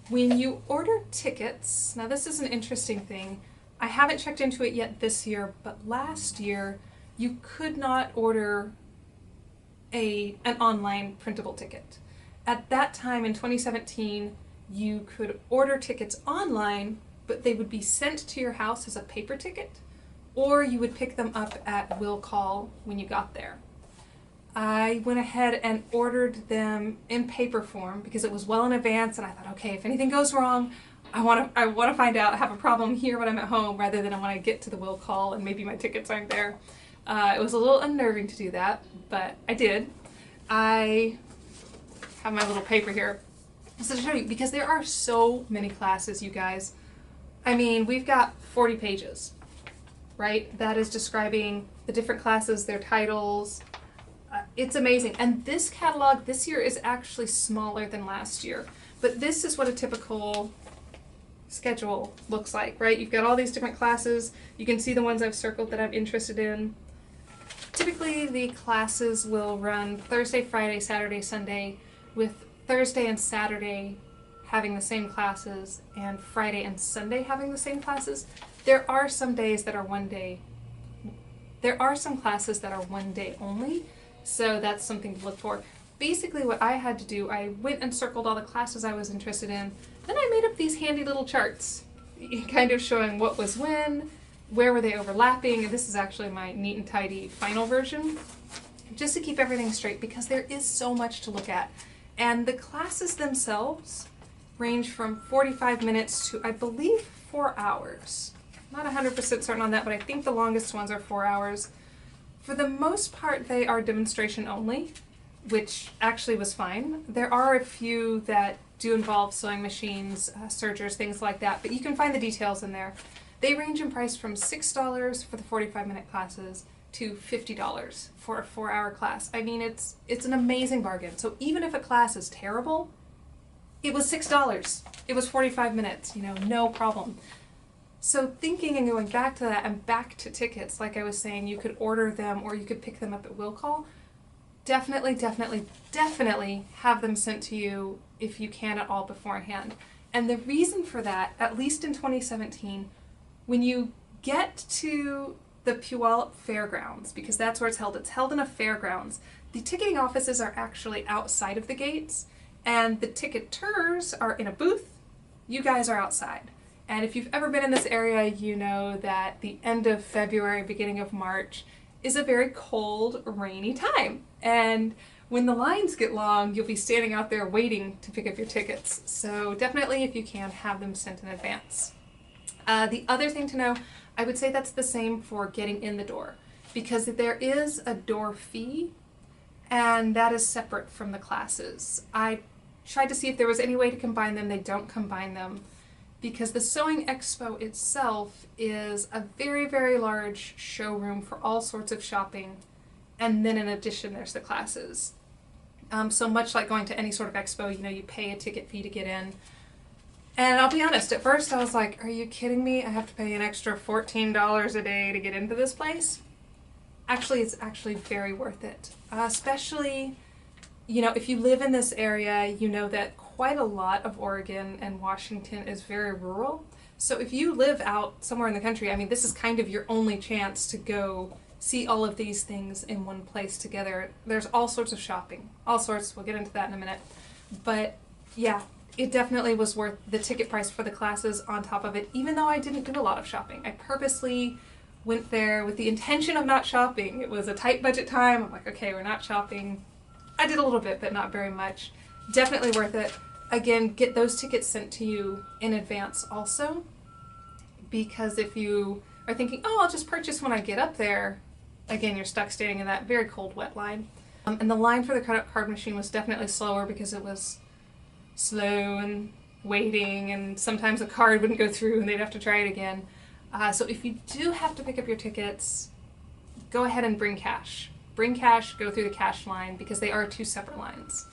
When you order tickets, now this is an interesting thing. I haven't checked into it yet this year, but last year you could not order an online printable ticket. At that time in 2017, you could order tickets online, but they would be sent to your house as a paper ticket, or you would pick them up at will call when you got there. I went ahead and ordered them in paper form because it was well in advance, and I thought, okay, if anything goes wrong, I want to find out, have a problem here when I'm at home rather than when I get to the will call and maybe my tickets aren't there. It was a little unnerving to do that, but I did. I have my little paper here. So to show you, because there are so many classes, you guys. I mean, we've got 40 pages, right? That is describing the different classes, their titles. It's amazing. And this catalog this year is actually smaller than last year. But this is what a typical schedule looks like, right? You've got all these different classes. You can see the ones I've circled that I'm interested in. Typically, the classes will run Thursday, Friday, Saturday, Sunday, with Thursday and Saturday having the same classes and Friday and Sunday having the same classes. There are some days that are one day. There are some classes that are one day only, so that's something to look for. Basically what I had to do, I went and circled all the classes I was interested in, then I made up these handy little charts, kind of showing what was when, where were they overlapping, and this is actually my neat and tidy final version, just to keep everything straight because there is so much to look at. And the classes themselves range from 45 minutes to, I believe, 4 hours. Not 100% certain on that, but I think the longest ones are 4 hours. For the most part, they are demonstration only, which actually was fine. There are a few that do involve sewing machines, sergers, things like that, but you can find the details in there. They range in price from $6 for the 45-minute classes to $50 for a 4-hour class. I mean, it's an amazing bargain. So even if a class is terrible, it was $6. It was 45 minutes, you know, no problem. So thinking and going back to that and back to tickets, like I was saying, you could order them or you could pick them up at will call. Definitely, definitely, definitely have them sent to you if you can at all beforehand. And the reason for that, at least in 2017, when you get to the Puyallup Fairgrounds, because that's where it's held in a fairgrounds, the ticketing offices are actually outside of the gates, and the ticketeers are in a booth. You guys are outside. And if you've ever been in this area, you know that the end of February, beginning of March is a very cold, rainy time. And when the lines get long, you'll be standing out there waiting to pick up your tickets. So definitely, if you can, have them sent in advance. The other thing to know, I would say that's the same for getting in the door, because there is a door fee, and that is separate from the classes. I tried to see if there was any way to combine them. They don't combine them, because the Sewing Expo itself is a very, very large showroom for all sorts of shopping, and then in addition there's the classes. So much like going to any sort of expo, you know, you pay a ticket fee to get in. And I'll be honest, at first I was like, are you kidding me? I have to pay an extra $14 a day to get into this place? Actually, it's actually very worth it. Especially, you know, if you live in this area, you know that quite a lot of Oregon and Washington is very rural. So if you live out somewhere in the country, I mean, this is kind of your only chance to go see all of these things in one place together. There's all sorts of shopping, all sorts. We'll get into that in a minute. But yeah, it definitely was worth the ticket price for the classes on top of it, even though I didn't do a lot of shopping. I purposely went there with the intention of not shopping. It was a tight budget time. I'm like, okay, we're not shopping. I did a little bit, but not very much. Definitely worth it. Again, get those tickets sent to you in advance also, because if you are thinking, oh, I'll just purchase when I get up there, again, you're stuck standing in that very cold, wet line. And the line for the credit card machine was definitely slower because it was slow and waiting, and sometimes a card wouldn't go through and they'd have to try it again. So if you do have to pick up your tickets, go ahead and bring cash. Bring cash, go through the cash line, because they are two separate lines.